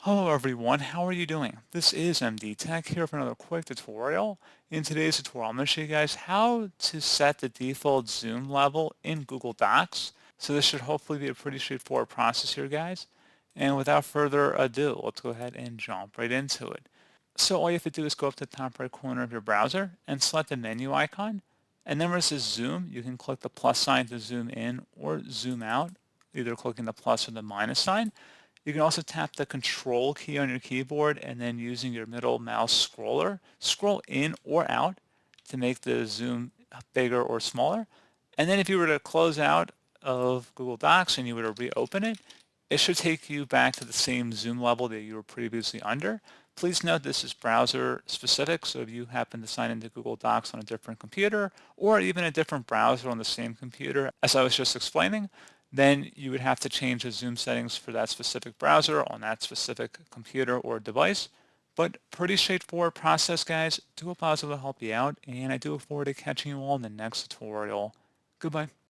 Hello everyone, how are you doing? This is MD Tech here for another quick tutorial. In today's tutorial, I'm going to show you guys how to set the default zoom level in Google Docs. So this should hopefully be a pretty straightforward process here, guys. And without further ado, let's go ahead and jump right into it. So all you have to do is go up to the top right corner of your browser and select the menu icon. And then where it says zoom, you can click the plus sign to zoom in or zoom out, either clicking the plus or the minus sign. You can also tap the control key on your keyboard and then using your middle mouse scroller, scroll in or out to make the zoom bigger or smaller. And then if you were to close out of Google Docs and you were to reopen it, it should take you back to the same zoom level that you were previously under. Please note this is browser specific, so if you happen to sign into Google Docs on a different computer or even a different browser on the same computer, as I was just explaining, then you would have to change the zoom settings for that specific browser on that specific computer or device. But pretty straightforward process, guys. Do hope I was able to help you out, and I do look forward to catching you all in the next tutorial. Goodbye.